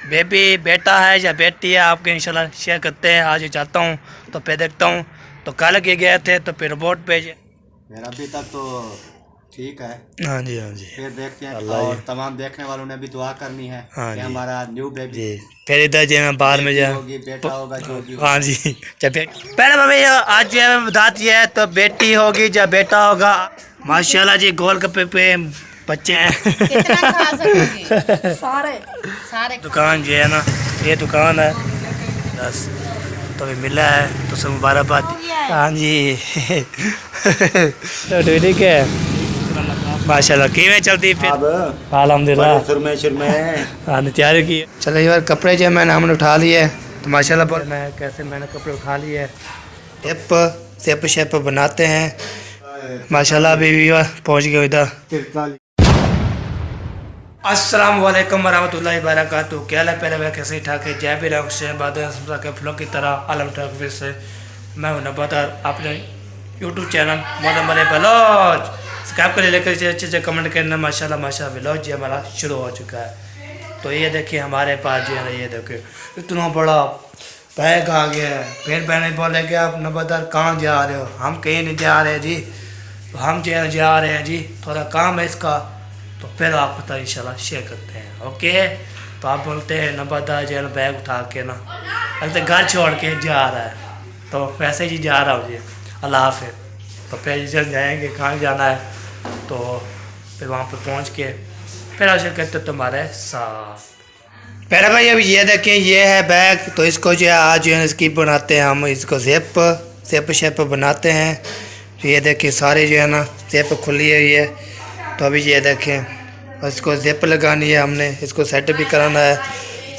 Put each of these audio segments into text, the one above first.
Baby बेटा है या बेटी है आपके इंशाल्लाह शेयर करते हैं। आज जाता हूँ तो फिर देखता हूँ। तो कल के गए थे तो फिर रिपोर्ट भेजे। मेरा अभी तक तो ठीक है। हाँ जी हाँ जी। फिर देखते हैं अल्लाह और जी। तमाम देखने वालों ने भी दुआ करनी है हाँ कि जी हमारा न्यू बेबी जी। फिर इधर जो है बाद में बेटी जो होगी बेटा होगा जो भी हाँ होगा। जी जब पहले भाई आज जो है बता दिया है तो बेटी होगी या बेटा होगा। माशाल्लाह जी गोल गप्पे पे बच्चे हैं। कितना खा सकोगे? सारे सारे दुकान जो है ना ये दुकान है बस तो अभी मिला है तो सब मुबारकबाद। हाँ जी तो ठीक है माशाल्लाह किमें चलती फिर अल्हम्दुलिल्लाह हाँ तैयारी की। चलो यार कपड़े जो मैंने हमने उठा लिए तो माशाल्लाह बोल मैं कैसे मैंने कपड़े उठा लिए सेप शेप बनाते हैं माशाल्लाह। अभी पहुँच गए इधर। अस्सलाम वालेकुम वरहमतुल्लाहि वबरकातुहू। क्या है पहले मैं कैसे ठाक है जय भी रहा बाद के फ्लो की तरह आलम ठाकुर से मैं हूं नबादार अपने YouTube channel Mohammad Baloch subscribe कर लेकर अच्छे अच्छे कमेंट करना। माशाल्लाह माशाल्लाह ब्लॉग जी हमारा शुरू हो चुका है। तो ये देखिए हमारे पास जो है ना ये देखिए इतना बड़ा बैग आ गया है। फिर मैंने बोले कि आप नबादार कहाँ जा रहे हो? हम कहीं नहीं जा रहे जी। तो हम जो है जा रहे हैं जी थोड़ा काम है इसका तो फिर आप पता इंशाल्लाह शेयर करते हैं। ओके तो आप बोलते हैं नबादार जो है ना बैग उठा के ना अगर घर छोड़ के जा रहा है तो वैसे ही जा रहा हूँ जी अल्लाह हाफ़िज़। तो फिर जब जाएंगे कहाँ जाना है तो फिर वहाँ पर पहुँच के फिर आशा करते तुम्हारे साथ। पहले भाई अभी ये देखें ये है बैग तो इसको जो है आज जो है इसकी बनाते हैं हम इसको ज़िप शेप बनाते हैं। तो ये देखिए सारे जो है ना ज़िप खुली हुई है तो अभी ये देखें इसको ज़िप लगानी है हमने इसको सेट भी कराना है।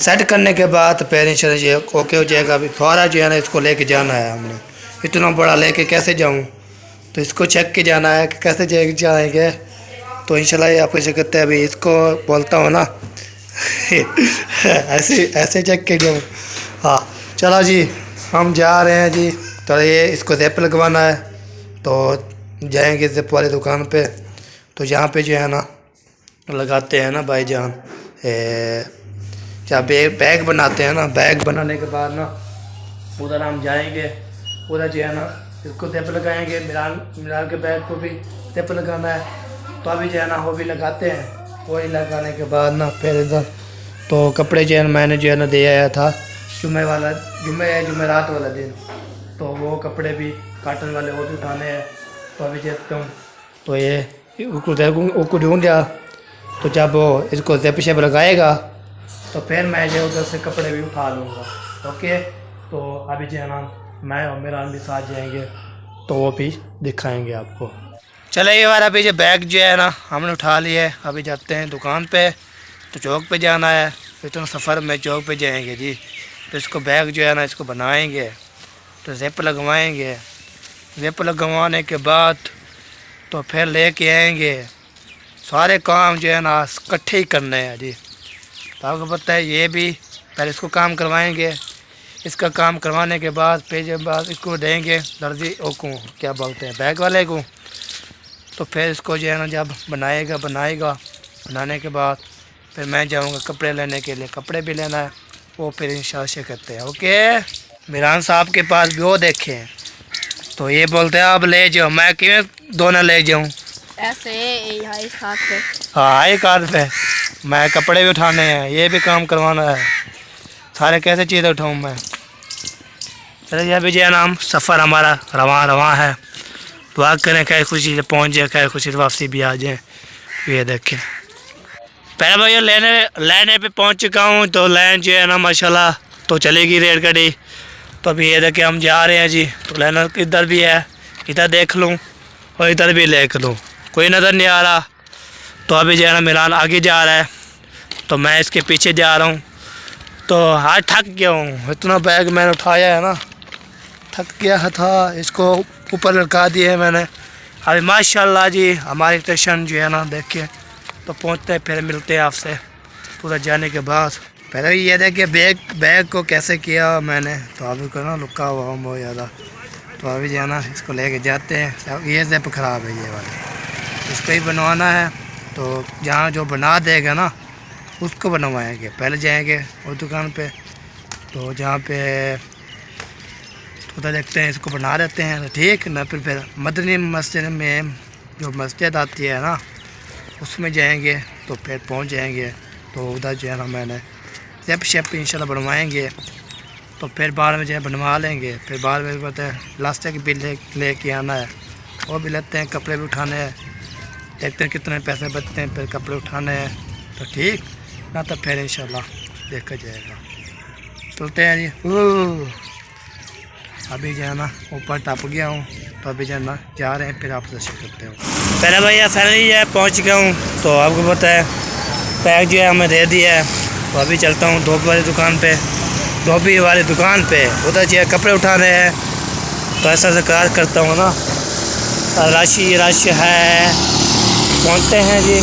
सेट करने के बाद फिर इंशाल्लाह ये ओके हो जाएगा। अभी सारा जो है ना इसको लेके जाना है हमने इतना बड़ा लेके कैसे जाऊं तो इसको चेक के जाना है कि कैसे जाएंगे। तो इंशाल्लाह ये आपको करते हैं अभी इसको बोलता हूँ ना ऐसे चेक के जाऊँ। हाँ चलो जी हम जा रहे हैं जी। तो ये इसको ज़िप लगवाना है तो जाएंगे ज़िप वाली दुकान पे। तो यहाँ पे जो है ना लगाते हैं ना भाईजान क्या बैग बनाते हैं ना। बैग बनाने के बाद ना उधर हम जाएंगे उधर जो है ना इसको ज़िप लगाएंगे। मिलान के बैग को भी ज़िप लगाना है तो अभी जो है ना वो भी लगाते हैं। वही लगाने के बाद ना फिर इधर तो कपड़े जो है मैंने जो है ना दे आया था जुमेरात वाला दिन तो वो कपड़े भी काटन वाले वो भी उठाने हैं। तो अभी देखता हूँ तो ये उसको ढूंढ लिया तो जब वो इसको ज़िप शेप लगाएगा तो फिर मैं जो उधर से कपड़े भी उठा लूँगा। ओके तो अभी जो है ना मैं और मेरा भी साथ जाएंगे तो वो भी दिखाएंगे आपको। चले ये बार अभी जो बैग जो है ना हमने उठा लिए अभी जाते हैं दुकान पे। तो चौक पे जाना है इतना सफ़र में चौक पे जाएंगे जी। तो इसको बैग जो है ना इसको बनाएंगे तो ज़िप लगवाएंगे। ज़िप लगवाने के बाद तो फिर लेके आएंगे। सारे काम जो है ना इकट्ठे ही करने हैं जी। तो आपको पता है ये भी पहले इसको काम करवाएंगे। इसका काम करवाने के बाद फिर जब बाद इसको देंगे दर्जी को क्या बोलते हैं बैग वाले को। तो फिर इसको जो है ना जब बनाएगा बनाने के बाद फिर मैं जाऊंगा कपड़े लेने के लिए। कपड़े भी लेना है वो फिर इंशाल्लाह करते हैं। ओके मिरान साहब के पास भी वो देखे तो ये बोलते हैं आप ले जाओ। मैं क्यों दोनों ले जाऊँ ऐसे हाई खास पे हाँ हाई कार पे मैं कपड़े भी उठाने हैं ये भी काम करवाना है। सारे कैसे चीज़ें उठाऊँ मैं। चलिए अभी जो है ना हम सफ़र हमारा रवा है। दुआ करें क्या खुशी से पहुँच जाए क्या खुशी से वापसी भी आ जाए। ये देखें पहले भैया लेने पे पहुँच चुका हूँ। तो लाइन जो है ना माशाल्लाह तो चलेगी रेल गाड़ी। तो अभी ये देखें हम जा रहे हैं जी। तो लाइन इधर भी है इधर देख लूँ और इधर भी देख लूँ कोई नज़र नहीं आ रहा। तो अभी जो है ना मिलान आगे जा रहा है तो मैं इसके पीछे जा रहा हूँ। तो आज थक गया हूँ इतना बैग मैंने उठाया है ना थक गया था। इसको ऊपर लटका दिए है मैंने। अभी माशाल्लाह जी हमारी स्टेशन जो है ना देखिए तो पहुँचते हैं फिर मिलते हैं आपसे पूरा जाने के बाद। पहले ये देखिए बैग को कैसे किया मैंने तो अभी को ना लुका हुआ हूँ बहुत ज़्यादा। तो अभी जो है ना इसको लेके जाते हैं। ये ज़िप ख़राब है ये वाली इसको ही बनवाना है। तो जहाँ जो बना देगा ना उसको बनवाएंगे। पहले जाएंगे उस दुकान पे, तो जहाँ पे उधर देखते हैं इसको बना देते हैं, ठीक ना। फिर मदनी मस्जिद में जो मस्जिद आती है ना, उसमें जाएंगे तो फिर पहुँच जाएंगे। तो उधर जो है ना मैंने जब शेप इंशाल्लाह बनवाएंगे, तो फिर बाद में जो है बनवा लेंगे। फिर बाद में पता है प्लास्टिक भी लेके आना है, वो भी लेते हैं। कपड़े भी उठाने हैं, देखते हैं कितने पैसे बचते हैं, फिर कपड़े उठाने हैं तो ठीक ना। तो फिर इंशाल्लाह देखा जाएगा। चलते हैं जी। अभी जो है ना ऊपर टप गया हूँ, तो अभी जो है ना जा रहे हैं, फिर आपसे शेयर करते हैं। पहले भैया फाइनली जो है पहुँच गया हूँ। तो आपको पता है पैक जो है हमें दे दिया है। तो अभी चलता हूँ धोबी वाली दुकान पे, धोबी वाली दुकान पे उधर जो है कपड़े उठाने हैं। तो ऐसा कार करता हूँ ना, रश है। पहुँचते हैं जी,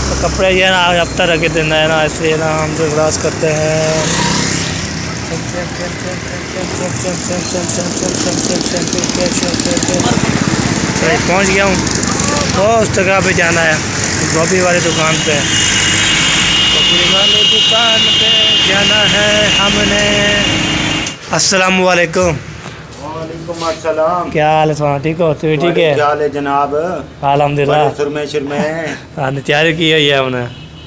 तो कपड़े जो है ना आज हफ्ता रख देना है ना, ऐसे ना हम जो क्रॉस करते हैं। पहुँच गया हूँ। तो उस जगह पे जाना है, धोबी वाली दुकान पे। धोबी वाली दुकान पे जाना है हमने। अस्सलाम वालेकुम। वालेकुम अस्सलाम। क्या हाल है तुम्हारा? ठीक हो? तुम ठीक है? क्या हाल है जनाब? अल्हम्दुलिल्लाह। सुरमे हाँ तैयारी की हुई है हमने।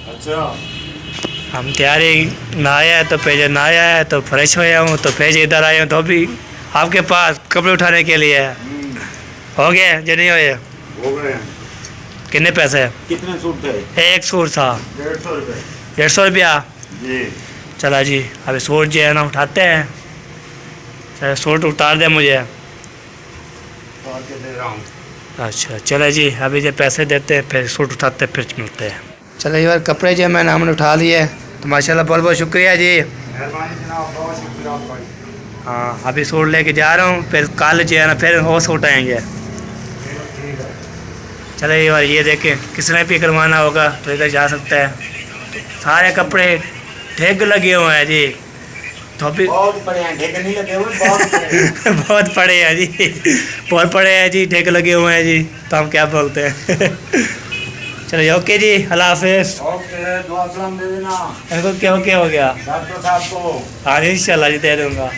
अच्छा, हम तैयारी नहाया है तो पेज नहाया है तो फ्रेश होया हूँ, तो पेज इधर आया हूँ तो अभी आपके पास कपड़े उठाने के लिए। हो गए जो नहीं होए? हो गए। कितने पैसे? कितने सूट थे? एक सूट था 150 रुपये 150 रुपया। जी। चला जी, अभी सूट जो है ना उठाते हैं। चलो सूट उतार दे मुझे। और के दे रहा हूँ। अच्छा चले जी, अभी जो पैसे देते हैं फिर सूट उठाते फिर मिलते हैं। चलो यार कपड़े जो मैंने हमने उठा लिए, तो माशाल्लाह बहुत बहुत शुक्रिया जी। मेहरबानी जनाब, बहुत शुक्रिया आपका। हाँ अभी सूट लेके जा रहा हूँ, फिर कल जो है ना फिर और सूट आएंगे। ठीक है। चलो यार ये देखें, किसने भी करवाना होगा तो इधर जा सकता है। सारे कपड़े ठेक लगे हुए हैं जी। धोबी बहुत बड़े हैं, ढेके नहीं लगे हुए, बहुत बड़े हैं। बहुत बड़े हैं जी, बहुत बड़े हैं जी, ठेक लगे हुए हैं जी। तो हम क्या बोलते हैं। चलो ओके जी, अल्लाह हाफिज़। ओके, दुआ सलाम दे देना इनको क्या हो गया? डॉक्टर साहब को। हाँ इंशाल्लाह जी दे दूँगा।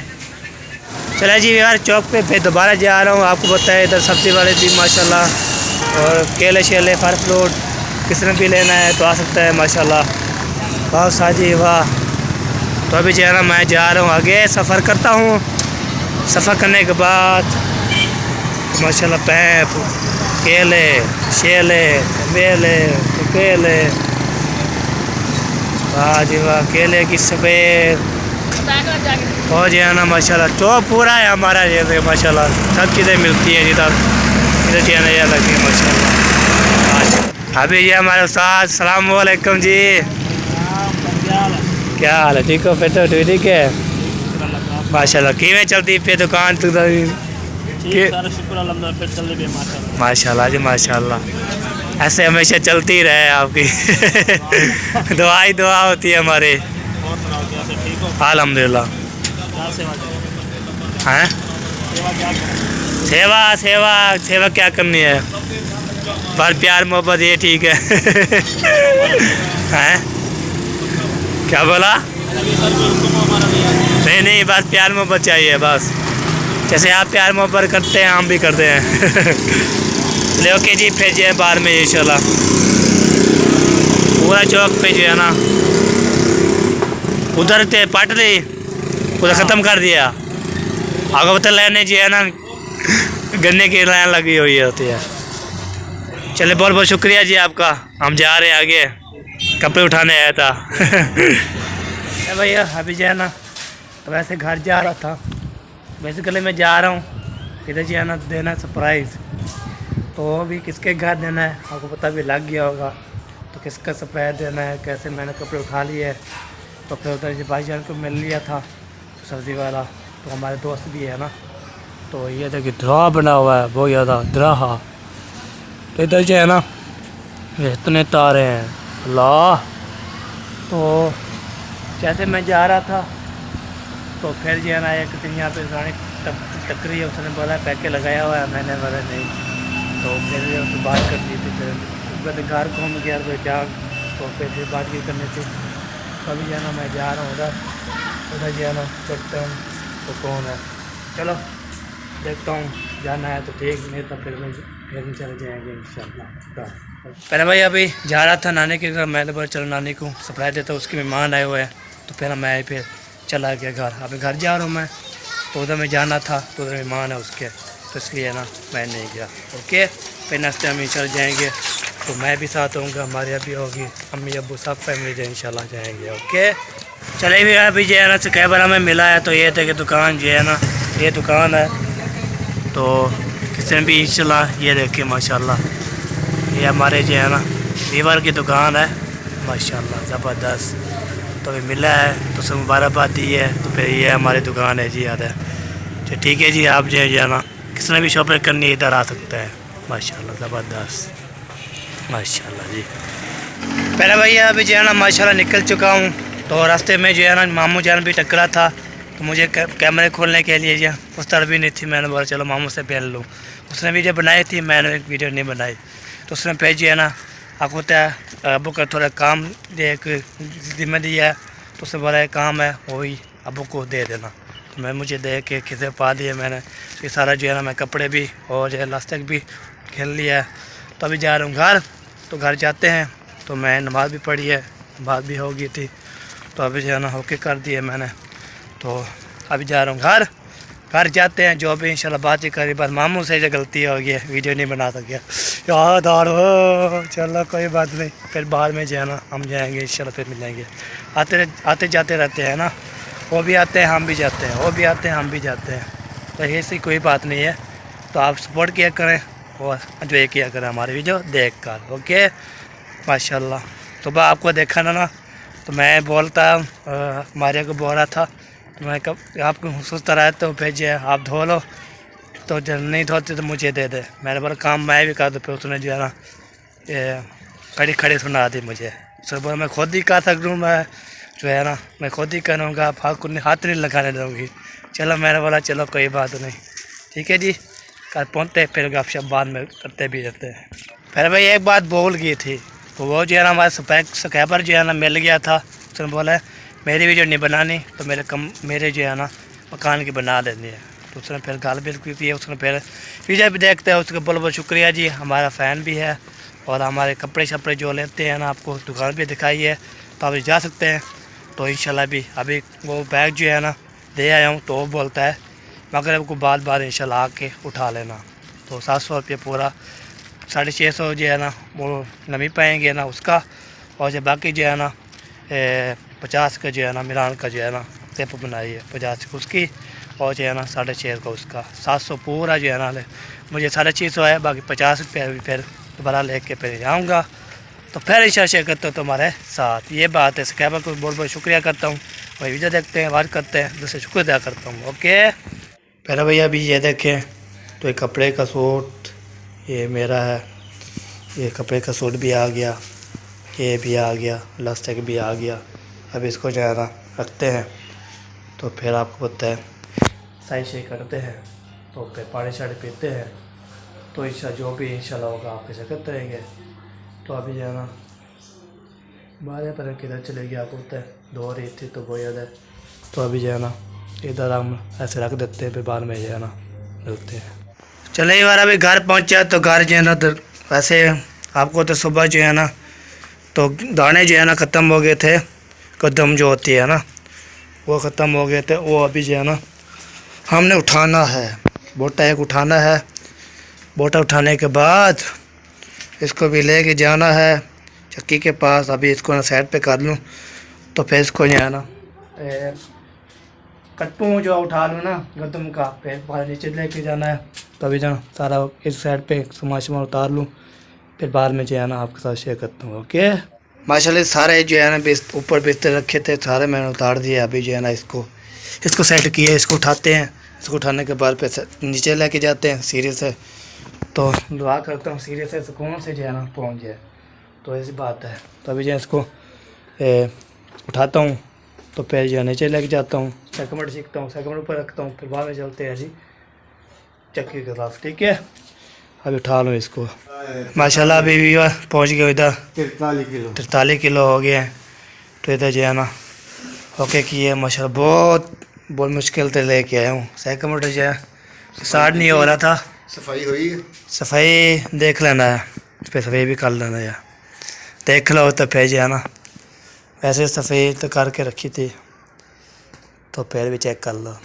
चला जी यार चौक पे फिर दोबारा जा रहा हूँ। आपको पता है इधर सब्ज़ी वाले भी माशाल्लाह, और केले शेले फल फ्रूट किसने भी लेना है तो आ सकता है माशाल्लाह। बहुत साजी वाह। तो अभी जो है ना मैं जा रहा हूँ आगे, सफ़र करता हूँ। सफ़र करने के बाद माशाल्लाह पैप केले शेले बेले केले, वाह जी वाह, केले की सफ़ेद हो जाए ना माशाल्लाह। तो पूरा है हमारा ये माशाल्लाह, सब चीज़ें मिलती हैं जिधर इधर चीज़ें नज़र लगती है माशाल्लाह। अभी ये हमारे उस्ताद, सलाम वालेकुम जी। क्या हाल है? ठीक हो? फिर तो ठीक है माशाल्लाह। किमें चलती पे दुकान तो माशाल्लाह जी माशाल्लाह। ऐसे हमेशा चलती ही रहे आपकी। दुआ होती है हमारे। अल्हम्दुलिल्लाह। हैं सेवा सेवा सेवा क्या करनी है? पर प्यार मोहब्बत ये ठीक है। हैं क्या बोला? नहीं बस प्यार मोहब्बत चाहिए बस। जैसे आप प्यार मोहब्बत करते हैं हम भी करते हैं। ले ओके जी, फिर जो है बाहर में इंशाल्लाह पूरा चौक पे जो है ना उधर थे पाटली उधर ख़त्म कर दिया। आगे बता लाइन जो है ना गन्ने की लाइन लगी हुई होती है। चले बहुत बहुत शुक्रिया जी आपका। हम जा रहे हैं आगे, कपड़े उठाने आया था। भैया अभी जो है ना तो वैसे घर जा रहा था, वैसे गले में जा रहा हूँ। इधर जो है ना देना सरप्राइज़, तो अभी किसके घर देना है आपको पता भी लग गया होगा। तो किसका सरप्राइज़ देना है, कैसे मैंने कपड़े उठा लिए। तो फिर उधर जो भाईजान को मिल लिया था सब्ज़ी वाला, तो हमारे दोस्त भी है ना। तो ये देखिए ड्रा बना हुआ है, बहुत ज़्यादा ड्रा। तो इधर जो है ना ये इतने तारे हैं अल्लाह। तो जैसे मैं जा रहा था तो फिर जो है ना एक दिन यहाँ पे गाड़ी टकरी है, उसने बोला पैके लगाया हुआ है, मैंने बोला नहीं। तो फिर उससे बात कर दी थी, फिर घर घूम गया तो जा, तो फिर बात करनी थी। तो अभी जो है ना मैं जा रहा हूँ उधर उधर जो है ना देखता हूँ तो कौन है। चलो देखता हूँ, जाना है तो ठीक, नहीं तो फिर चले जाएंगे इंशाल्लाह। पहले भाई अभी जा रहा था नानी के घर, मैंने बोला चलो नानी को सरप्राइज देता, उसके मेहमान आए हुए हैं। तो फिर मैं फिर चला गया घर, अभी घर जा रहा हूँ मैं, तो उधर में जाना था तो उधर मेहमान है उसके, तो इसलिए ना मैं नहीं गया। ओके, फिर नाश्ते हम चल जाएंगे, तो मैं भी साथ होऊंगा, हमारे अभी होगी अम्मी अब्बू सब फैमिली जो इंशाल्लाह जाएंगे। ओके चले भी अभी जो है ना कैबरा में मिला है, तो ये थे कि दुकान जो है ना ये दुकान है, तो किसी ने भी इंशाल्लाह ये देखे माशाल्लाह ये हमारे जो है ना वीवर की दुकान है माशाल्लाह ज़बरदस्त। तो अभी मिला है तो सब मुबारकबाद दी है, तो फिर ये हमारी दुकान है जी याद है। तो ठीक है जी, आप जो है ना किसी ने भी शॉपिंग करनी है इधर आ सकते हैं माशाल्लाह ज़बरदस्त माशाल्लाह जी। पहले भैया अभी जो है ना माशाल्लाह निकल चुका हूँ, तो रास्ते में जो है ना मामू जान भी टकरा था, तो मुझे कैमरे खोलने के लिए जो उस तरह भी नहीं थी, मैंने बोला चलो मामू से पहन लूँ। उसने वीडियो बनाई थी, मैंने एक वीडियो नहीं बनाई, तो उसने फिर जो है ना आपको होता है अबू का थोड़ा काम एक जिम्मे दिया है, तो उसने बोला काम है वही अबू को दे देना, तो मैं मुझे दे के किसे पा दिए मैंने। ये सारा जो है ना मैं कपड़े भी और जो है लास्टिक भी खेल लिया है। तो अभी जा रहा हूँ घर, तो घर जाते हैं, तो मैं नमाज़ भी पढ़ी है, बात भी हो गई थी, तो अभी जो है ना होके कर दिए मैंने, तो अभी जा रहा हूँ घर जाते हैं, जो भी इंशाल्लाह बात ही करी, बस मामू से जो गलती हो गई है वीडियो नहीं बना सके याद आ रहा। चलो कोई बात नहीं, फिर बाद में जो है ना हम जाएंगे इंशाल्लाह, फिर मिलेंगे। आते जाते रहते हैं ना, वो भी आते हैं हम भी जाते हैं, वो भी आते हैं हम भी जाते हैं, तो ऐसी कोई बात नहीं है। तो आप सपोर्ट किया करें और एंजॉय किया करें हमारी वीडियो देख कर। ओके माशाल्लाह। सुबह आपको देखा ना तो मैं बोलता मारिया को बोल रहा था, तो मैं कब आपको सुस्त रहा तो भेजे आप धो लो, तो जब नहीं धोते तो मुझे दे दे। मैंने बोला काम मैं भी कर दूँ, फिर उसने जो है ना खड़ी खड़ी सुना दी मुझे। सुबह मैं खुद ही कर सकता हूँ, मैं जो है ना मैं खुद ही करूँगा, फाक हाथ नहीं लगाने दूँगी। चलो मैंने बोला चलो कोई बात नहीं, ठीक है जी, कल पहुँचते फिर गपशप बाद में करते भी रहते हैं। फिर भाई एक बात बोल गई थी, तो वो जो है ना हमारे सब्सक्राइबर जो है ना मिल गया था, उसने बोला मेरी वीडियो नहीं बनानी, तो मेरे जो है ना मकान की बना देनी है। तो उसने फिर गाल भी की थी, उसने फिर वीडियो भी देखते हैं, उसका बहुत बहुत शुक्रिया जी, हमारा फ़ैन भी है। और हमारे कपड़े शपड़े जो लेते हैं ना आपको दुकान भी दिखाई है, तो आप जा सकते हैं। तो इंशाल्लाह भी अभी वो बैग जो है ना दे आया हूँ, तो वो बोलता है मगर आपको बाद इंशाल्लाह आके उठा लेना। तो 700 रुपये पूरा 650 जो है ना वो नमी पाएंगे ना उसका, और जो बाकी जो है ना 50 का जो है ना मिलान का जो है ना टिप बनाई है, 50 उसकी, और जो है ना 650 का उसका, 700 पूरा जो है ना मुझे 650 है, बाकी 50 रुपये फिर दोबारा लेके फिर जाऊँगा। तो फिर इशा शेयर करता हूँ तुम्हारे साथ, ये बात है। सब्सक्राइबर को बहुत बहुत शुक्रिया करता हूँ, वही वीडियो देखते हैं बात करते हैं, दूसरे शुक्र अदा करता हूँ। ओके पहले भैया अभी ये देखें, तो ये कपड़े का सूट ये मेरा है, ये कपड़े का सूट भी आ गया, ये भी आ गया, लास्टिक भी आ गया। अब इसको जो है ना रखते हैं, तो फिर आपको पता है सही से करते हैं, तो फिर पानी शानी पीते हैं, तो जो भी इंशाल्लाह होगा आपके साथ करते रहेंगे। तो अभी जो है ना बारह पर किधर चले गया आपको पता है, धो रही थी तो वो याद है। तो अभी जो है ना इधर हम ऐसे रख देते हैं, फिर बाद में जो है ना मिलते हैं। चले एक बार अभी घर पहुँचा, तो घर जो है ना वैसे आपको तो सुबह जो है ना तो दाने जो है ना ख़त्म हो गए थे, कदम जो होती है ना वो ख़त्म हो गए थे, वो अभी जो है ना हमने उठाना है, बोटा एक उठाना है। बोटा उठाने के बाद इसको भी लेके जाना है चक्की के पास। अभी इसको ना साइड पे कर लूँ, तो फिर इसको जो है ना कट्टू जो उठा लूँ ना गदम का, फिर बाहर नीचे लेके जाना है। तो अभी जो सारा इस साइड पे सामान उतार लूँ, फिर बाद में जो है ना आपके साथ शेयर करता हूँ। ओके माशाल्लाह सारे जो है ना ऊपर बिस्तर रखे थे, सारे मैंने उतार दिए। अभी जो है ना इसको सेट किए, इसको उठाते हैं, इसको उठाने के बाद फिर नीचे लेके जाते हैं सीढ़ी से। तो दुआ करता हूँ सीढ़ी से सुकून से जो है ना पहुँच जाए, तो ऐसी बात है। तो अभी जो है इसको उठाता हूँ, तो फिर जो है नीचे लेके जाता हूँ, सेकमेंट सीखता हूँ, सेकमेंट ऊपर रखता हूँ, फिर बाद में चलते हैं जी चक्की के साथ। ठीक है अभी उठा लो इसको। माशाल्लाह अभी भी पहुँच गए इधर 43 किलो 43 किलो हो गए हैं। तो इधर जो है ना ओके किए माशाल्लाह, बहुत मुश्किल से लेके आया हूँ। साइकिल मोटर जो है स्टार्ट नहीं हो रहा था। सफाई हुई है? सफाई देख लेना है, इस पर सफाई भी कर लेना यार, देख लो तो फिर जो है ना, वैसे सफाई तो करके रखी थी तो फिर भी चेक कर लो।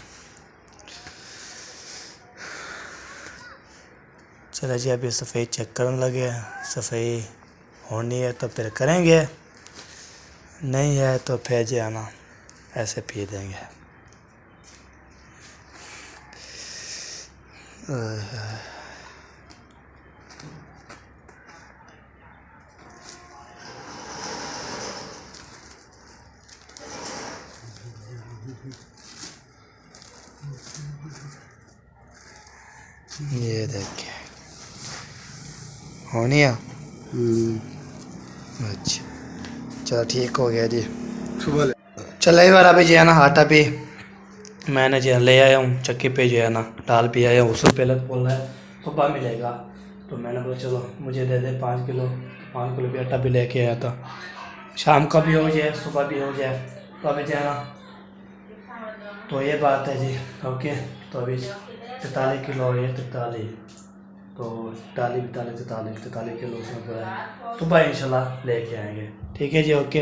चलो जी अभी सफाई चेक करने लगे हैं, सफाई होनी है तो फिर करेंगे, नहीं है तो फिर जो है ना ऐसे पी देंगे। ये देखिए होनी है। अच्छा चलो ठीक हो गया जी। सुबह चलो एक बार अभी जो है ना आटा भी मैंने जो है ले आया हूँ, चक्की पे जो है ना डाल भी आया हूँ। उससे पहले तो बोल रहा है सुबह मिलेगा, तो मैंने बोला चलो मुझे दे दे 5 किलो, 5 किलो भी आटा भी लेके आया था, शाम का भी हो जाए सुबह भी हो जाए। तो अभी जो है ना तो ये बात है जी। ओके तो अभी 43 किलो है, 43 तो 43 किलो उसमें सुबह इंशाल्लाह लेके आएंगे। ठीक है जी ओके।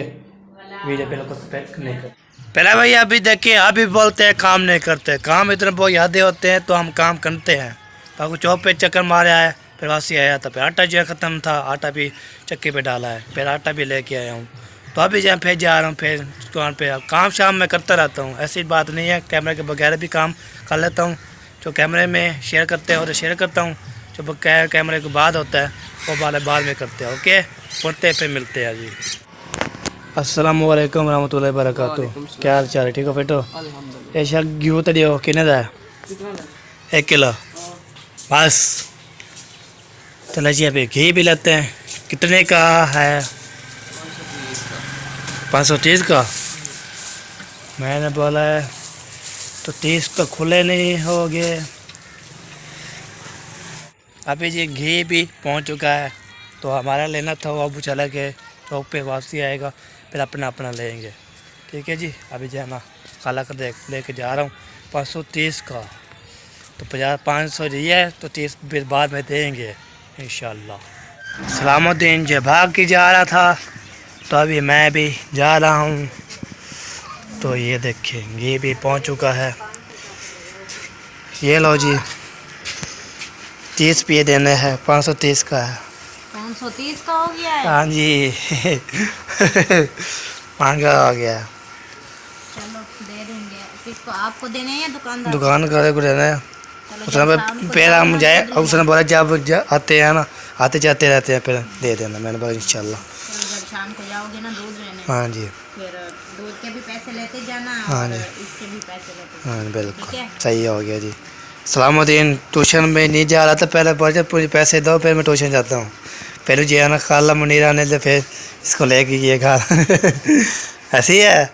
वीडियो पहले को पैक नहीं कर पहले भाई अभी देखिए, अभी बोलते हैं काम नहीं करते, काम इतने बहुत यादें होते हैं तो हम काम करते हैं। बाकी चौक पे चक्कर मारे आए, फिर वासी आया था, फिर आटा जो है ख़त्म था, आटा भी चक्की पे डाला है, फिर आटा भी लेके आया हूँ। तो अभी जो फिर जा रहा हूँ फिर दुकान पे। काम शाम में करता रहता हूँ, ऐसी बात नहीं है, कैमरे के बगैर भी काम कर लेता हूँ। जो कैमरे में शेयर करते हैं वो तो शेयर करता हूँ, जो कैमरे के बाद होता है वो बाद में करते हैं। ओके पुरते पे मिलते हैं जी। अस्सलाम वालेकुम रहमतुल्लाहि वबरकातुहू। क्या हाल चाल है, ठीक हो फिट हो? ये शक घी तो दियो कितने का है? 1 किलो बस। चलो जी अभी घी भी लेते हैं। कितने का है? 530 का। मैंने बोला है तो 30 तो खुले नहीं हो गए। अभी जी घी भी पहुंच चुका है, तो हमारा लेना था, वो अब चला के चौक पे वापसी आएगा, फिर अपना लेंगे। ठीक है जी। अभी जो है ना काला कर लेके जा रहा हूँ 530 का, तो 500 दिया है तो 30 फिर बाद में देंगे इंशाल्लाह। सलामुद्दीन जो भाग के जा रहा था, तो अभी मैं भी जा रहा हूँ। तो ये देखिए घी भी पहुँच चुका है। ये लो जी 30 रुपये देने हैं, 530 का है। 530 का हो गया है। हाँ जी महंगा हो गया। चलो दे देंगे। किसको, आपको देने हैं या दुकानदार? दुकान करे को देना है। चलो, उसने जब शाम को पहले हम जाए, बदल उसने बोला जब आते हैं ना, आते जाते रहते हैं, फिर दे देना। मैंने बोला इंशाल्लाह। चलो, जब शाम को जाओगे ना दूध लेने, हाँ जी फिर दूध के भी पैसे लेते जाना हाँ और जी। इसके भी पैसे लेते हाँ जाना। ठीक बिल्कुल है? सही हो गया जी। सलामुद्दीन ट्यूशन में नहीं जा रहा था, पहले बोलते पूरे पैसे दो फिर मैं ट्यूशन जाता हूँ। फिर जो है ना खाला मुनीरा ने तो फिर इसको लेके ये घर ऐसी है।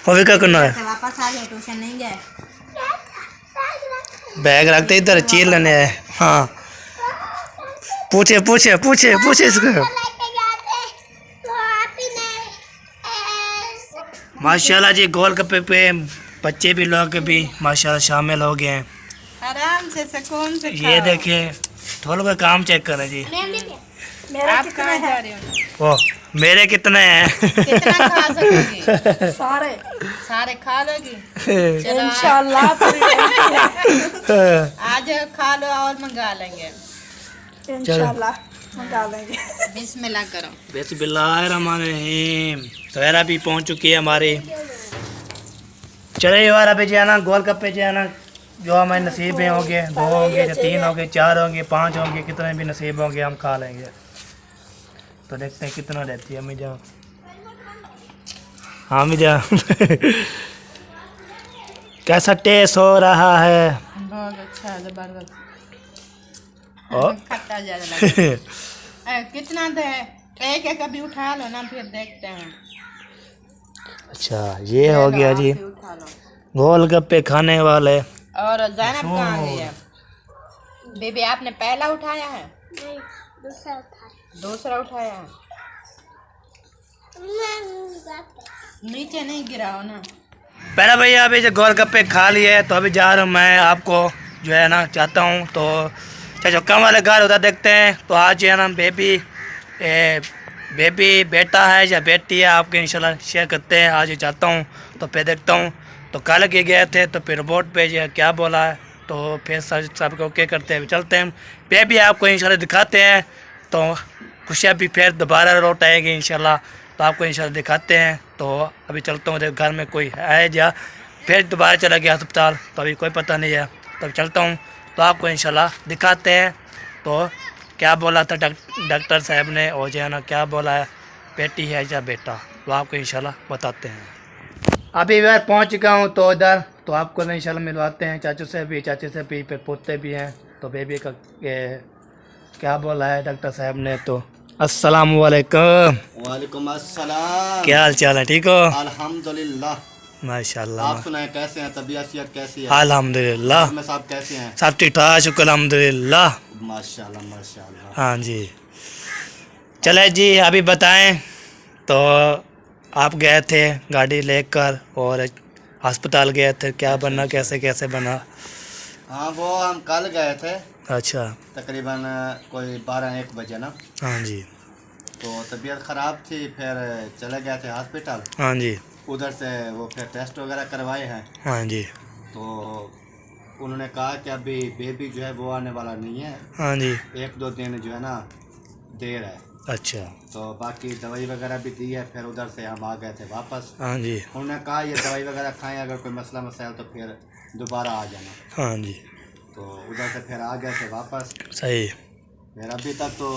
वो भी क्या करना है? तो वापस आ गए, ट्यूशन नहीं गए? बैग रखते इधर चीर लेने आए। हाँ पूछे इसको। माशाल्लाह जी गोलगप्पे पे बच्चे भी लोग भी माशाल्लाह शामिल हो गए हैं। आराम से सुकून से ये देखिए थोड़ा का काम चेक करें जी। आप कहाँ जा रहे हो? ओ मेरे कितने हैं? कितना खा सकोगी? सारे खा लोगी? इंशाल्लाह। आज खा लो और मंगा लेंगे इंशाल्लाह। मंगा लेंगे। बिस्मिल्लाह करो। बिस्मिल्लाहिर्रहमानिर्रहीम। सवेरा भी पहुंच चुकी है हमारी। चले यार अभी जो है ना गोलगप्पे जो है ना जो हमारे नसीब में होंगे, 2 होंगे या 3 होंगे, 4 होंगे, 5 होंगे, कितने भी नसीब होंगे हम खा लेंगे। तो देखते हैं कितना देती है अम्मी जान। हाँ अम्मी जान कैसा टेस्ट हो रहा है? बहुत अच्छा, जबरदस्त। और खट्टा ज्यादा लगा। कितना दे? एक अभी उठा लो ना, फिर देखते हैं। अच्छा ये हो गया जी आप भी उठा लो। गोलगप्पे खाने वाले। और ज़ैनब कहाँ गई है? बेबी आपने पहला उठाया है? नहीं, दूसरा उठाया है। नीचे नहीं गिराओ ना। पहले भैया अभी जो गोलगप्पे खा लिए तो अभी जा रहा हूँ मैं आपको जो है ना चाहता हूँ तो जो कम वाले घर उधर देखते हैं। तो आज जो है ना बेबी बेटा है या बेटी है आपके इंशाल्लाह शेयर करते हैं। आज ये चाहता हूँ तो फिर देखता हूँ। तो कल के गए थे तो फिर रिपोर्ट पे जो क्या बोला है तो फिर सब को ओके करते हैं चलते हैं। बेबी आपको इंशाल्लाह दिखाते हैं तो खुशियाँ भी फिर दोबारा लौट आएगी इंशाल्लाह। तो आपको इंशाल्लाह दिखाते हैं। तो अभी चलता हूँ घर में कोई है या फिर दोबारा चला गया अस्पताल तो अभी कोई पता नहीं है। तो चलता हूँ तो आपको इंशाल्लाह दिखाते हैं। तो क्या बोला था डॉक्टर साहब ने और जो है ना क्या बोला है बेटी है या बेटा तो आपको इंशाल्लाह बताते हैं। अभी इधर पहुँच चुका हूँ तो इधर तो आपको इंशाल्लाह मिलवाते हैं चाचू से भी फिर पोते भी हैं। तो बेबी का क्या बोला है डॉक्टर साहब ने। तो अस्सलाम वालेकुम। वालेकुम अस्सलाम। क्या हाल चाल है ठीक हो? अल्हम्दुलिल्लाह। माशाल्लाह। आप सुनाए कैसे हैं? तबीयत सेहत कैसी है? अल्हम्दुलिल्लाह। में साहब कैसे हैं? सब ठीक ठाक शुक्र अल्हम्दुलिल्लाह। माशाल्लाह माशाल्लाह। हाँ जी चले जी अभी बताएं। तो आप गए थे गाड़ी लेकर और अस्पताल गए थे क्या बना कैसे कैसे बना? हाँ वो हम कल गए थे अच्छा तकरीबन कोई 12-1 बजे ना। हाँ जी तो तबीयत ख़राब थी फिर चले गए थे हॉस्पिटल। हाँ जी उधर से वो फिर टेस्ट वगैरह करवाए हैं। हाँ जी तो उन्होंने कहा कि अभी बेबी जो है वो आने वाला नहीं है। हाँ जी 1-2 दिन जो है ना देर है। अच्छा तो बाकी दवाई वगैरह भी दी है। फिर उधर से हम आ गए थे वापस। हाँ जी उन्होंने कहा ये दवाई वगैरह खाएं अगर कोई मसला मसाइल तो फिर दोबारा आ जाना। हाँ जी तो उधर से फिर आ गए थे वापस। सही। फिर अभी तक तो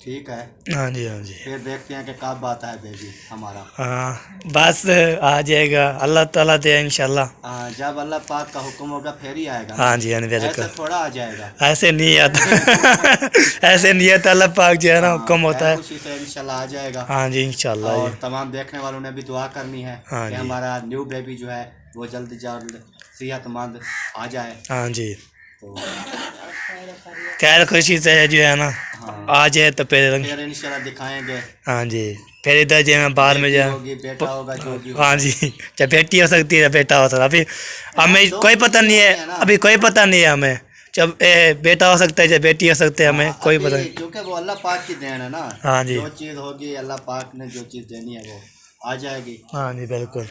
ठीक है। हाँ जी हाँ जी फिर देखते हैं कि कब आता है बेबी हमारा। हाँ बस आ जाएगा अल्लाह ताला दे इंशाल्लाह। जब अल्लाह पाक का हुक्म होगा फिर ही आएगा। हाँ जी हाँ जी ऐसे बिल्कुल थोड़ा आ जाएगा। ऐसे नहीं आता ऐसे नहीं आता अल्लाह पाक जो है ना हुक्म होता है। खुशी से इंशाल्लाह आ जाएगा। हाँ जी इंशाल्लाह और जी। तमाम देखने वालों ने भी दुआ करनी है हाँ कि जी। हमारा न्यू बेबी जो है वो जल्द जल्द सेहतमंद आ जाए। हाँ जी तो खैर खुशी से जो है ना हाँ आ जाए तो फिर फिर इंशाल्लाह दिखाएंगे। हाँ जी फिर इधर जो है बाद में बेटी जो होगी बेटा होगा जो भी होगा। हाँ जी चाहे बेटी हो सकती है बेटा हो सकता है। अभी हमें दो कोई पता नहीं है है ना। अभी कोई पता नहीं है हमें जब बेटा हो सकता है चाहे बेटी हो सकती है हमें कोई अभी पता नहीं। क्योंकि वो अल्लाह पाक की देन है ना। हाँ जी जो चीज़ होगी अल्लाह पाक ने जो चीज़ देनी है वो आ जाएगी। हाँ जी बिल्कुल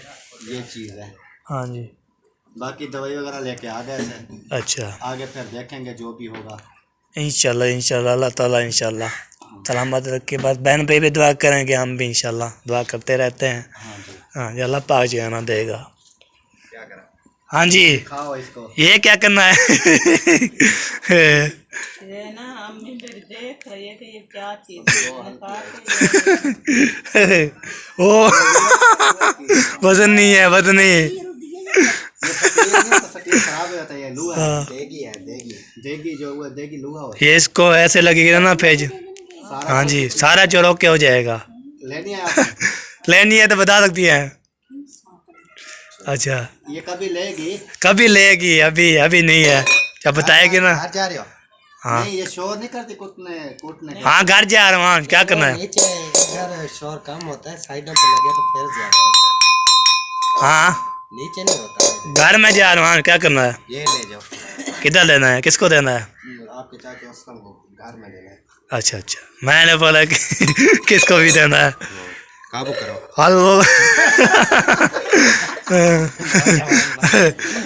ये चीज़ है। हाँ जी बाकी दवाई वगैरह लेके आ गए थे। अच्छा आगे फिर देखेंगे जो भी होगा। इंशाल्लाह इंशाल्लाह अल्लाह ताला इंशाल्लाह सलामत रखे। बस बहन पे भी दुआ करेंगे हम भी इंशाल्लाह दुआ करते रहते हैं। हाँ जी हाँ जी अल्लाह पाक जो है ना देगा। क्या करा हाँ जी खाओ इसको। ये क्या करना है ये ना हम भी देख रहे हैं कि ये क्या चीज़ ओ वजन नहीं है वजन नहीं है। खराब हो जाता है। ये लूहा है। हाँ। देगी जो हुआ देगी लूहा हो। ये इसको ऐसे लगेगा ना फेज। हाँ जी सारा चौरों के हो जाएगा। लेनी है आपने? लेनी है तो बता सकती है। अच्छा ये कभी लेगी? कभी लेगी अभी अभी नहीं है जब बताएगी ना। घर जा रहे हो? हाँ नहीं ये शोर नहीं करती कूटने हाँ घर जा रहा हूँ। हाँ क्या करना है? नीचे इधर शोर कम होता है साइडों पे लगे तो फिर ज्यादा। हाँ नीचे नहीं होता। घर में जा रहा हूँ। हाँ क्या करना है? ये ले जाओ। किधर लेना है किसको देना है? आपके चाचा असलम को घर में लेना है। अच्छा अच्छा मैंने बोला कि किसको भी देना है। काबू करो। हेलो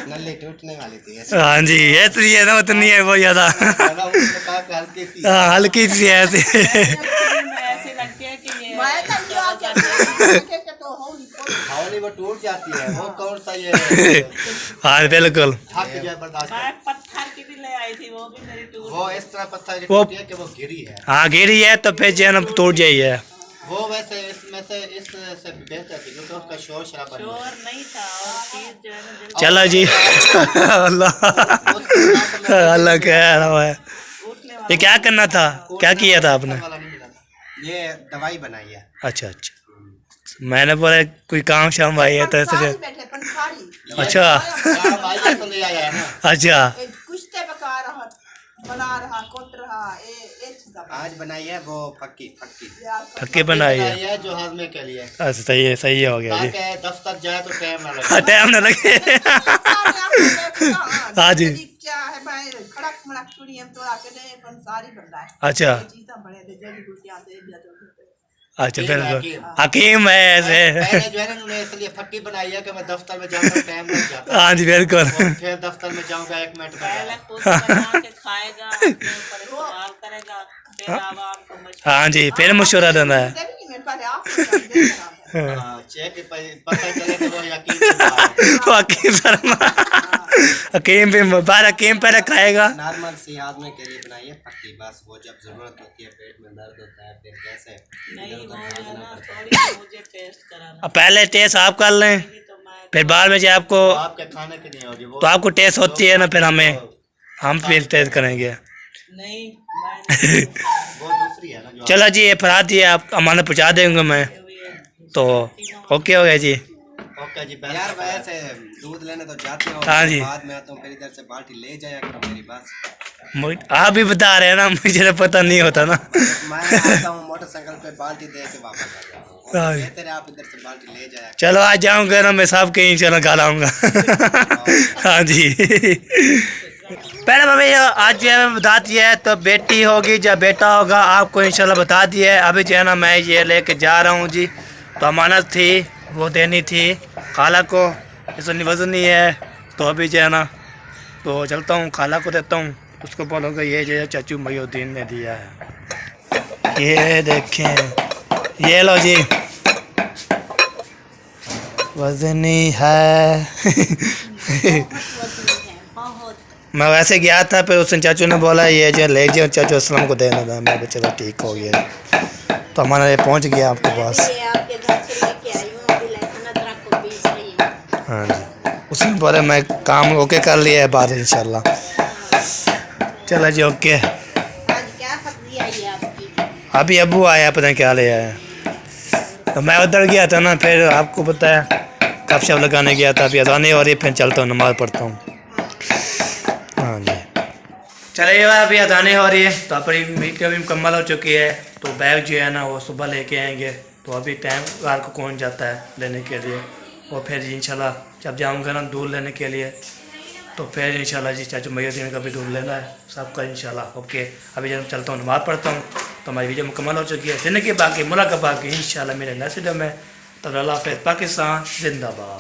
नली टूटने वाली थी। हाँ जी इसलिए ना उतनी है वो ज़्यादा हाँ हल्की सी है ऐसी। ऐसे लगती है कि ये हवाली वो टूट जाती है। वो कौन सा ये हाँ बिल्कुल थक जाए बर्दाश्त कर। मैं पत्थर की भी ले आई थी वो भी मेरी टूट वो इस तरह पत्थर की वो- टूटी है कि वो गिरी है। हाँ गिरी है तो फिर जो है ना टूट जाइए। वो वैसे इसमें से इससे बेहतर थी क्योंकि उसका शोर शराबा नहीं शोर नहीं था और चीज जो है ना दिल चलो जी अल्लाह अल्लाह कह रहा है। उठने ये क्या करना था क्या किया था आपने? वाला नहीं मिला था। ये दवाई बनाई है। अच्छा अच्छा मैंने बोला कोई काम शाम भाई है तो ऐसे अच्छा काम आई है तो ले आया है ना। अच्छा कुश्ते पका रहा बना रहा कोट रहा ए आज बनाई है वो फक्की फक्की बनाई है। है जो हाजमे के लिए, अच्छा सही हो गया जी। ताकि दफ्तर जाए तो टाइम ना लगे। टाइम ना लगे। हाँ जी। क्या है भाई खड़क मड़क चूड़ी हम तो आके नहीं पण सारी बंदा है। अच्छा चीज़ बड़े दे जड़ी बूटियां दे दिया तो अच्छा बिल्कुल हकीम है ऐसे। मैंने जो है ना उन्होंने इसलिए फक्की बनाई है कि मैं दफ्तर में जाऊंगा टाइम लग जाता हाँ जी बिल्कुल। है, फिर दफ्तर में जाऊंगा 1 मिनट पहले में। खुद बना के खाएगा, अपने ऊपर इस्तेमाल करेगा, फिर आवाम को मशवरा हाँ जी फिर मशवरा देना है। नहीं मेरे पास आप हाँ, चेक पता चले कि वो यकीन से बाहर है। वो हकीम हकीम भी बार हकीम पहले खाएगा। नॉर्मल सी हाजमे के लिए बनाई है फक्की, बस वो जब जरूरत होती है, पेट में दर्द होता है, फिर कैसे नहीं इधर उधर वो जो है भागना ना पड़ता है। थोड़ी मुझे टेस्ट कराना। अब पहले टेस्ट आप कर लें तो मैं फिर बाद में जो आपको वो आपके खाने की नहीं होगी वो, तो आपको टेस्ट होती है ना फिर हम फिर टेस्ट करेंगे। नहीं मैं वो दूसरी है ना जो चलो जी ये फराद जी आप अमानत पहुँचा देंगे मैं तो ओके हो गया जी। ओके जी। यार वैसे दूध लेने तो जाते हो, हाँ जी। बाद में आता हूँ, फिर इधर से बाल्टी ले जाया करो मेरी बस। आप भी बता रहे हैं ना मुझे तो पता नहीं होता ना। मैं आता हूँ मोटरसाइकिल पे बाल्टी दे के वापस आ जाता हाँ हूँ, जी। कहते रहे आप इधर से बाल्टी ले जाया चलो आज जाऊंगा ना मैं साहब के इंशाल्लाह खा लाऊंगा। हाँ जी। पहले मम्मी आज जो है मैं बता दिया है तो बेटी होगी या बेटा होगा आपको इंशाल्लाह बता दिया है। अभी जो है ना मैं ये लेके जा रहा हूँ जी, तो अमानत थी वो देनी थी खाला को, इसलिए वजन नहीं है तो अभी जो है ना तो चलता हूँ खाला को देता हूँ, उसको बोलूँगा ये जो है चाचू मयूद्दीन ने दिया है, ये देखें ये लो जी वजनी है। बहुत मैं वैसे गया था फिर उसने चाचू ने बोला ये जो ले जाओ चाचू असलम को देना था, मैं चलो ठीक हो गया तो हमारा ये पहुंच गया आपके पास। ये आपके घर से लेके आई हूँ, अभी लहसुन अदरक को पीस रही हूँ। हाँ जी उसने बोला मैं काम ओके कर लिया है बाद इंशाल्लाह। चलो जी ओके। आज क्या सब्जी आई है आपकी? अभी अबू आया पता नहीं क्या ले आया, तो मैं उधर गया था ना फिर आपको पता है कब शब लगाने गया था, अभी अजान हो रही है फिर चलता हूँ नमाज़ पढ़ता हूँ। हाँ जी चलिए अभी अजाने हो रही है तो अपनी मीटिंग भी मुकम्मल हो चुकी है, तो बैग जो है ना वो सुबह लेके आएंगे, तो अभी टाइम रात को कौन जाता है लेने के लिए, और फिर इंशाल्लाह जब जाऊँगा ना दूध लेने के लिए तो फिर इंशाल्लाह जी चाचू मयूद्दीन का भी दूध लेना है सबका इंशाल्लाह। ओके अभी जब चलता हूँ नमाज़ पढ़ता हूँ तो हमारी वीडियो मुकम्मल हो चुकी है। ज़िंदगी बाकी मुलाकात बाकी इंशाल्लाह मेरे नेक्स्ट वीडियो में। तो अल्लाह हाफ़िज़, पाकिस्तान जिंदाबाद।